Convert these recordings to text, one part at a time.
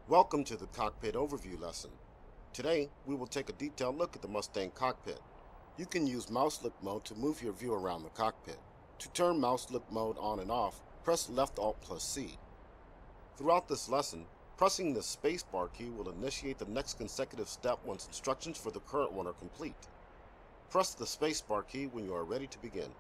Welcome to the Cockpit Overview lesson. Today, we will take a detailed look at the Mustang cockpit. You can use mouse look mode to move your view around the cockpit. To turn mouse look mode on and off, press left Alt plus C. Throughout this lesson, pressing the spacebar key will initiate the next consecutive step once instructions for the current one are complete. Press the spacebar key when you are ready to begin.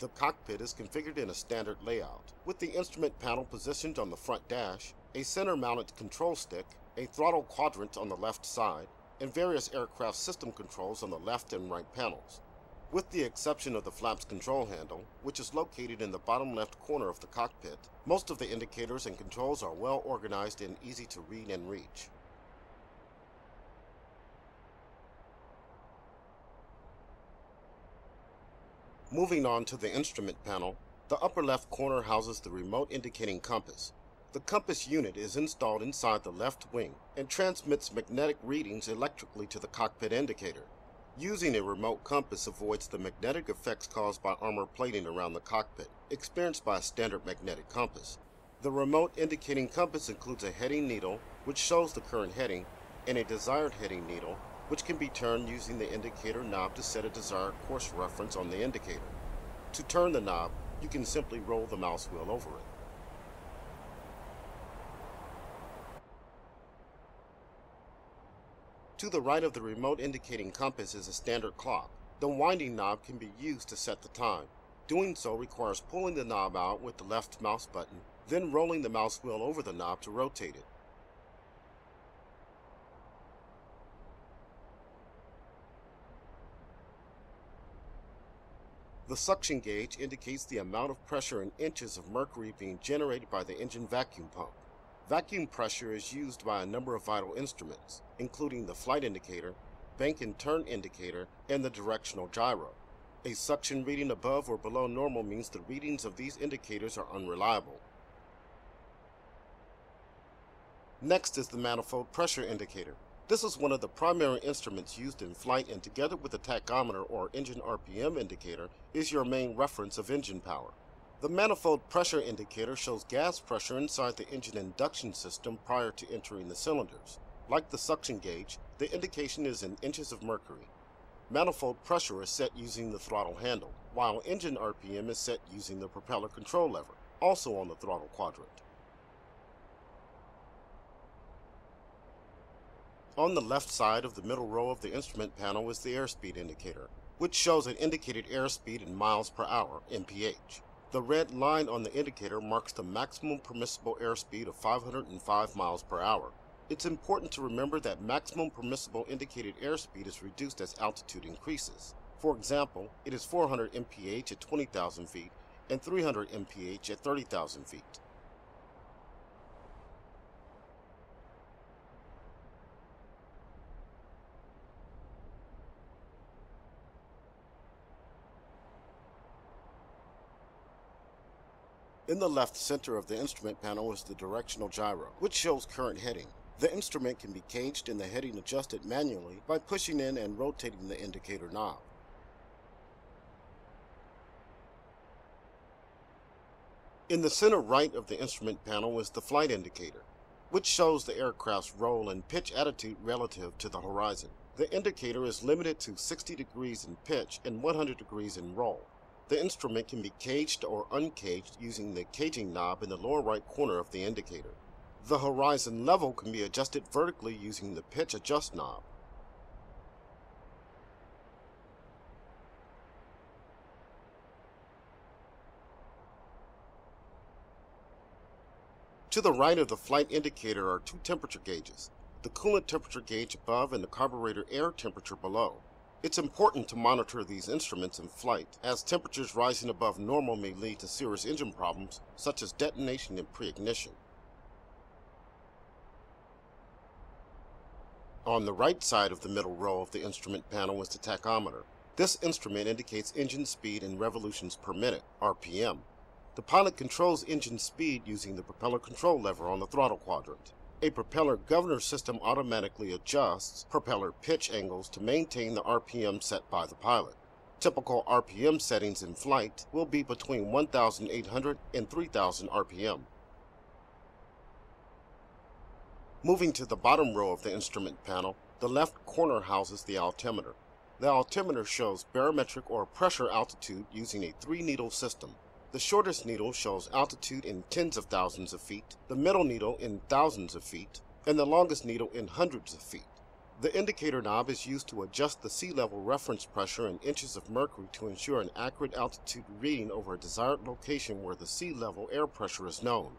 The cockpit is configured in a standard layout, with the instrument panel positioned on the front dash, a center-mounted control stick, a throttle quadrant on the left side, and various aircraft system controls on the left and right panels. With the exception of the flaps control handle, which is located in the bottom left corner of the cockpit, most of the indicators and controls are well organized and easy to read and reach. Moving on to the instrument panel, the upper left corner houses the remote indicating compass. The compass unit is installed inside the left wing and transmits magnetic readings electrically to the cockpit indicator. Using a remote compass avoids the magnetic effects caused by armor plating around the cockpit, experienced by a standard magnetic compass. The remote indicating compass includes a heading needle, which shows the current heading, and a desired heading needle, which can be turned using the indicator knob to set a desired course reference on the indicator. To turn the knob, you can simply roll the mouse wheel over it. To the right of the remote indicating compass is a standard clock. The winding knob can be used to set the time. Doing so requires pulling the knob out with the left mouse button, then rolling the mouse wheel over the knob to rotate it. The suction gauge indicates the amount of pressure in inches of mercury being generated by the engine vacuum pump. Vacuum pressure is used by a number of vital instruments, including the flight indicator, bank and turn indicator, and the directional gyro. A suction reading above or below normal means the readings of these indicators are unreliable. Next is the manifold pressure indicator. This is one of the primary instruments used in flight, and together with the tachometer or engine RPM indicator is your main reference of engine power. The manifold pressure indicator shows gas pressure inside the engine induction system prior to entering the cylinders. Like the suction gauge, the indication is in inches of mercury. Manifold pressure is set using the throttle handle, while engine RPM is set using the propeller control lever, also on the throttle quadrant. On the left side of the middle row of the instrument panel is the airspeed indicator, which shows an indicated airspeed in miles per hour, mph. The red line on the indicator marks the maximum permissible airspeed of 505 miles per hour. It's important to remember that maximum permissible indicated airspeed is reduced as altitude increases. For example, it is 400 mph at 20,000 feet and 300 mph at 30,000 feet. In the left center of the instrument panel is the directional gyro, which shows current heading. The instrument can be caged and the heading adjusted manually by pushing in and rotating the indicator knob. In the center right of the instrument panel is the flight indicator, which shows the aircraft's roll and pitch attitude relative to the horizon. The indicator is limited to 60 degrees in pitch and 100 degrees in roll. The instrument can be caged or uncaged using the caging knob in the lower right corner of the indicator. The horizon level can be adjusted vertically using the pitch adjust knob. To the right of the flight indicator are two temperature gauges, the coolant temperature gauge above and the carburetor air temperature below. It's important to monitor these instruments in flight, as temperatures rising above normal may lead to serious engine problems, such as detonation and pre-ignition. On the right side of the middle row of the instrument panel is the tachometer. This instrument indicates engine speed in revolutions per minute, RPM. The pilot controls engine speed using the propeller control lever on the throttle quadrant. A propeller governor system automatically adjusts propeller pitch angles to maintain the RPM set by the pilot. Typical RPM settings in flight will be between 1,800 and 3,000 RPM. Moving to the bottom row of the instrument panel, the left corner houses the altimeter. The altimeter shows barometric or pressure altitude using a 3-needle system. The shortest needle shows altitude in tens of thousands of feet, the middle needle in thousands of feet, and the longest needle in hundreds of feet. The indicator knob is used to adjust the sea level reference pressure in inches of mercury to ensure an accurate altitude reading over a desired location where the sea level air pressure is known.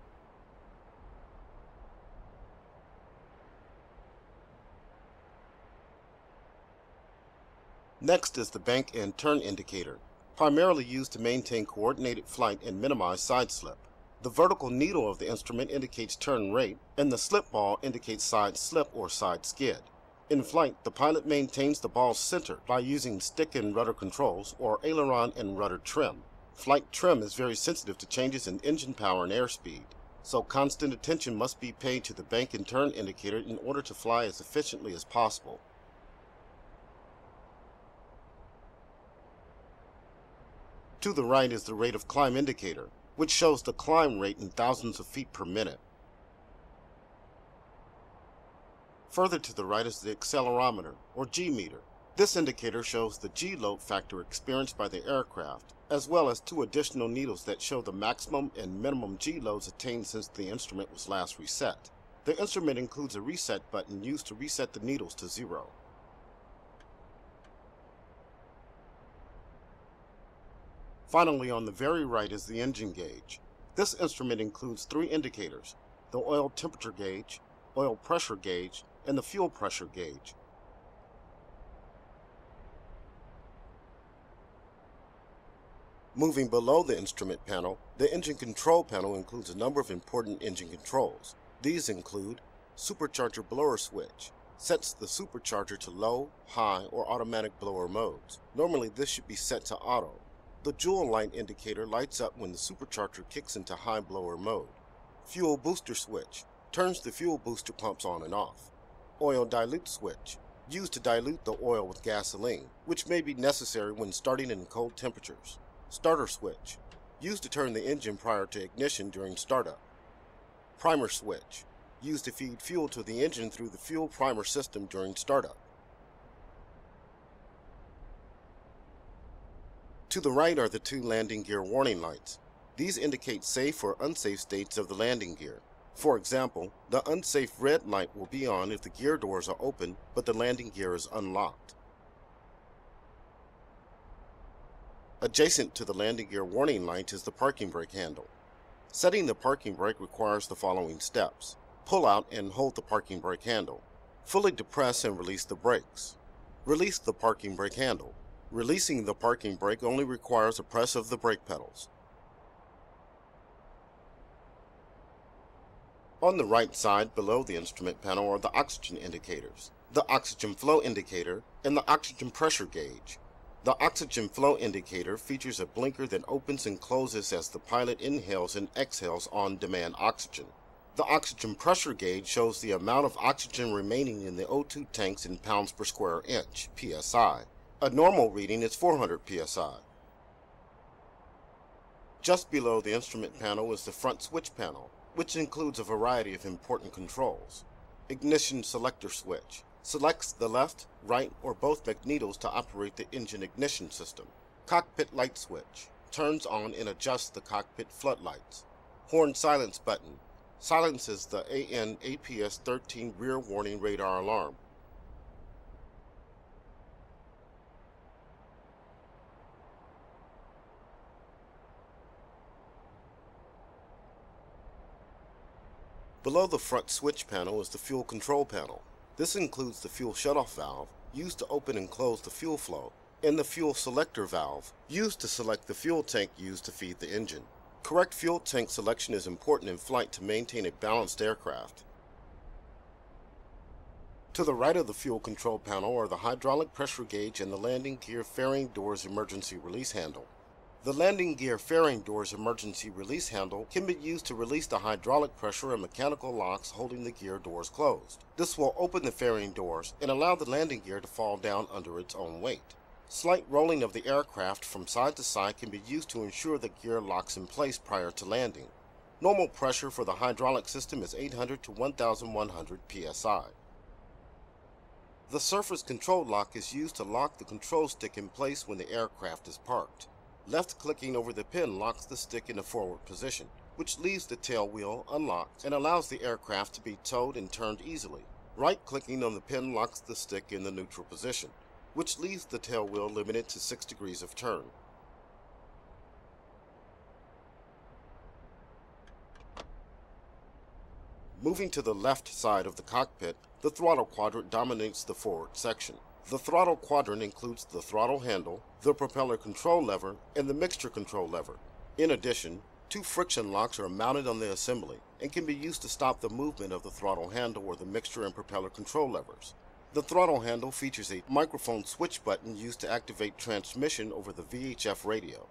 Next is the bank and turn indicator, primarily used to maintain coordinated flight and minimize side slip. The vertical needle of the instrument indicates turn rate, and the slip ball indicates side slip or side skid. In flight, the pilot maintains the ball's center by using stick and rudder controls or aileron and rudder trim. Flight trim is very sensitive to changes in engine power and airspeed, so constant attention must be paid to the bank and turn indicator in order to fly as efficiently as possible. To the right is the rate of climb indicator, which shows the climb rate in thousands of feet per minute. Further to the right is the accelerometer, or G-meter. This indicator shows the G-load factor experienced by the aircraft, as well as 2 additional needles that show the maximum and minimum G-loads attained since the instrument was last reset. The instrument includes a reset button used to reset the needles to 0. Finally, on the very right is the engine gauge. This instrument includes 3 indicators: the oil temperature gauge, oil pressure gauge, and the fuel pressure gauge. Moving below the instrument panel, the engine control panel includes a number of important engine controls. These include supercharger blower switch. Sets the supercharger to low, high, or automatic blower modes. Normally this should be set to auto. The jewel light indicator lights up when the supercharger kicks into high blower mode. Fuel booster switch turns the fuel booster pumps on and off. Oil dilute switch, used to dilute the oil with gasoline, which may be necessary when starting in cold temperatures. Starter switch, used to turn the engine prior to ignition during startup. Primer switch, used to feed fuel to the engine through the fuel primer system during startup. To the right are the 2 landing gear warning lights. These indicate safe or unsafe states of the landing gear. For example, the unsafe red light will be on if the gear doors are open but the landing gear is unlocked. Adjacent to the landing gear warning light is the parking brake handle. Setting the parking brake requires the following steps. Pull out and hold the parking brake handle. Fully depress and release the brakes. Release the parking brake handle. Releasing the parking brake only requires a press of the brake pedals. On the right side below the instrument panel are the oxygen indicators, the oxygen flow indicator, and the oxygen pressure gauge. The oxygen flow indicator features a blinker that opens and closes as the pilot inhales and exhales on-demand oxygen. The oxygen pressure gauge shows the amount of oxygen remaining in the O2 tanks in pounds per square inch, PSI. A normal reading is 400 psi. Just below the instrument panel is the front switch panel, which includes a variety of important controls. Ignition selector switch selects the left, right, or both magnetos to operate the engine ignition system. Cockpit light switch turns on and adjusts the cockpit floodlights. Horn silence button silences the AN/APS-13 rear warning radar alarm. Below the front switch panel is the fuel control panel. This includes the fuel shutoff valve, used to open and close the fuel flow, and the fuel selector valve, used to select the fuel tank used to feed the engine. Correct fuel tank selection is important in flight to maintain a balanced aircraft. To the right of the fuel control panel are the hydraulic pressure gauge and the landing gear fairing doors emergency release handle. The landing gear fairing doors emergency release handle can be used to release the hydraulic pressure and mechanical locks holding the gear doors closed. This will open the fairing doors and allow the landing gear to fall down under its own weight. Slight rolling of the aircraft from side to side can be used to ensure the gear locks in place prior to landing. Normal pressure for the hydraulic system is 800 to 1100 psi. The surface control lock is used to lock the control stick in place when the aircraft is parked. Left-clicking over the pin locks the stick in a forward position, which leaves the tail wheel unlocked and allows the aircraft to be towed and turned easily. Right-clicking on the pin locks the stick in the neutral position, which leaves the tail wheel limited to 6 degrees of turn. Moving to the left side of the cockpit, the throttle quadrant dominates the forward section. The throttle quadrant includes the throttle handle, the propeller control lever, and the mixture control lever. In addition, 2 friction locks are mounted on the assembly and can be used to stop the movement of the throttle handle or the mixture and propeller control levers. The throttle handle features a microphone switch button used to activate transmission over the VHF radio.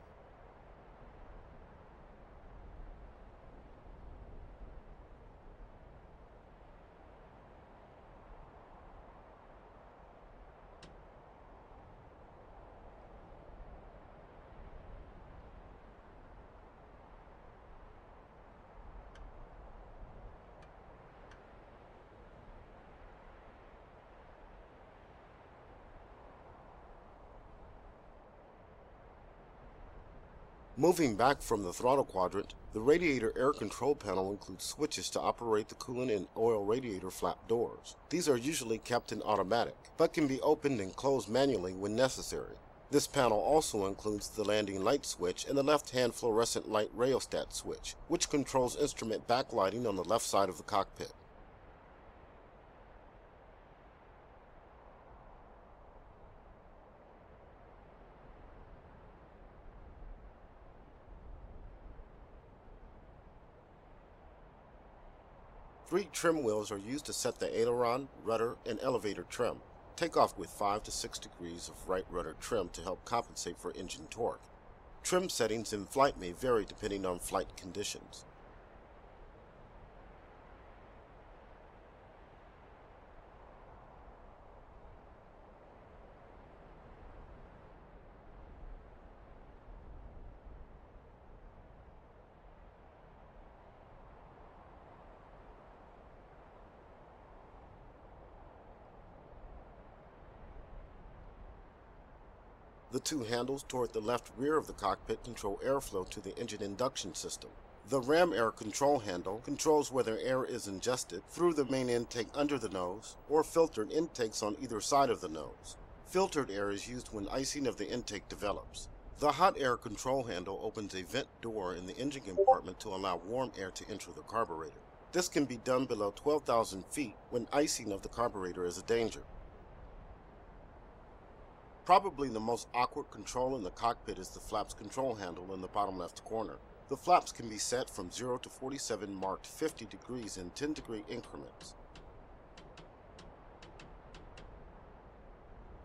Moving back from the throttle quadrant, the radiator air control panel includes switches to operate the coolant and oil radiator flap doors. These are usually kept in automatic, but can be opened and closed manually when necessary. This panel also includes the landing light switch and the left-hand fluorescent light rheostat switch, which controls instrument backlighting on the left side of the cockpit. Three trim wheels are used to set the aileron, rudder, and elevator trim. Take off with 5 to 6 degrees of right rudder trim to help compensate for engine torque. Trim settings in flight may vary depending on flight conditions. The 2 handles toward the left rear of the cockpit control airflow to the engine induction system. The ram air control handle controls whether air is ingested through the main intake under the nose or filtered intakes on either side of the nose. Filtered air is used when icing of the intake develops. The hot air control handle opens a vent door in the engine compartment to allow warm air to enter the carburetor. This can be done below 12,000 feet when icing of the carburetor is a danger. Probably the most awkward control in the cockpit is the flaps control handle in the bottom left corner. The flaps can be set from 0 to 47 marked 50 degrees in 10-degree increments.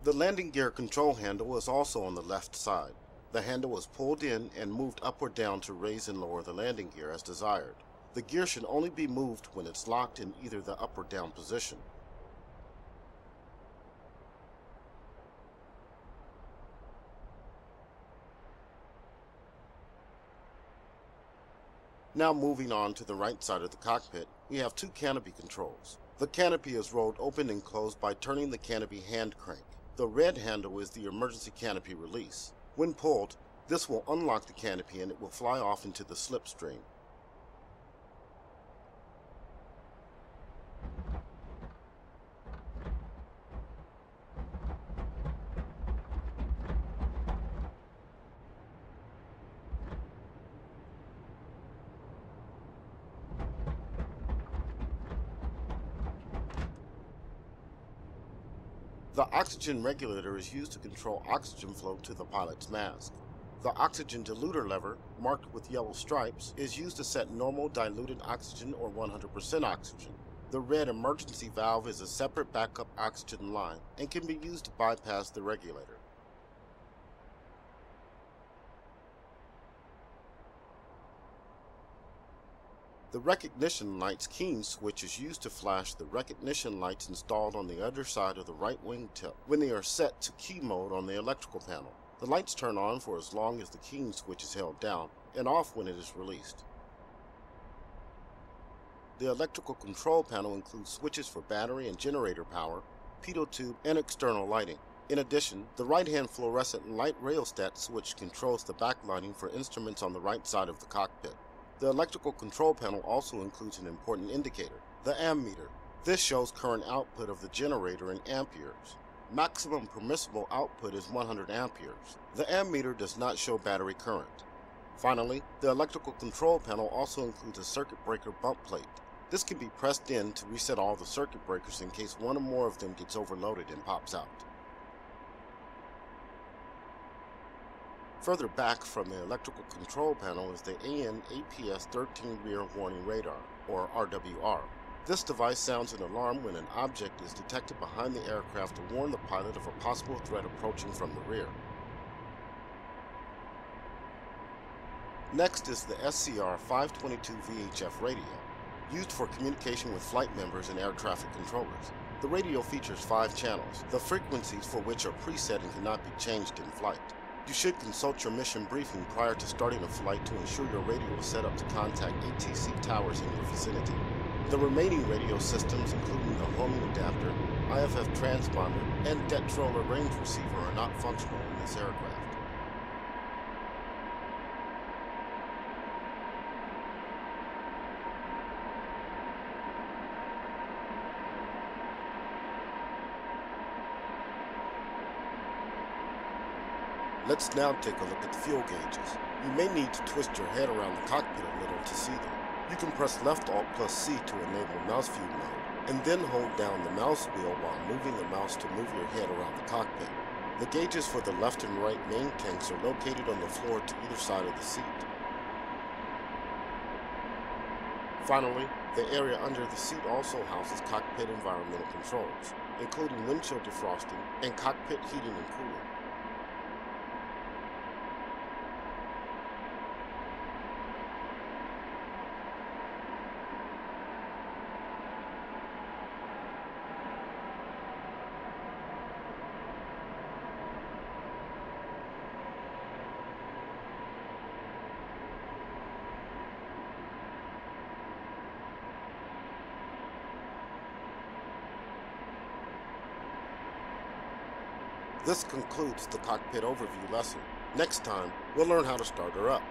The landing gear control handle is also on the left side. The handle is pulled in and moved up or down to raise and lower the landing gear as desired. The gear should only be moved when it's locked in either the up or down position. Now moving on to the right side of the cockpit, we have 2 canopy controls. The canopy is rolled open and closed by turning the canopy hand crank. The red handle is the emergency canopy release. When pulled, this will unlock the canopy and it will fly off into the slipstream. The oxygen regulator is used to control oxygen flow to the pilot's mask. The oxygen diluter lever, marked with yellow stripes, is used to set normal diluted oxygen or 100% oxygen. The red emergency valve is a separate backup oxygen line and can be used to bypass the regulator. The recognition light's keying switch is used to flash the recognition lights installed on the other side of the right wingtip when they are set to key mode on the electrical panel. The lights turn on for as long as the keying switch is held down and off when it is released. The electrical control panel includes switches for battery and generator power, pitot tube, and external lighting. In addition, the right-hand fluorescent light rheostat switch controls the backlighting for instruments on the right side of the cockpit. The electrical control panel also includes an important indicator, the ammeter. This shows current output of the generator in amperes. Maximum permissible output is 100 amperes. The ammeter does not show battery current. Finally, the electrical control panel also includes a circuit breaker bump plate. This can be pressed in to reset all the circuit breakers in case one or more of them gets overloaded and pops out. Further back from the electrical control panel is the AN/APS 13 Rear Warning Radar, or RWR. This device sounds an alarm when an object is detected behind the aircraft to warn the pilot of a possible threat approaching from the rear. Next is the SCR-522 VHF radio, used for communication with flight members and air traffic controllers. The radio features 5 channels, the frequencies for which are preset and cannot be changed in flight. You should consult your mission briefing prior to starting a flight to ensure your radio is set up to contact ATC towers in your vicinity. The remaining radio systems, including the homing adapter, IFF transponder, and Detroller range receiver, are not functional in this aircraft. Let's now take a look at the fuel gauges. You may need to twist your head around the cockpit a little to see them. You can press left Alt plus C to enable mouse view mode, and then hold down the mouse wheel while moving the mouse to move your head around the cockpit. The gauges for the left and right main tanks are located on the floor to either side of the seat. Finally, the area under the seat also houses cockpit environmental controls, including windshield defrosting and cockpit heating and cooling. This concludes the cockpit overview lesson. Next time, we'll learn how to start her up.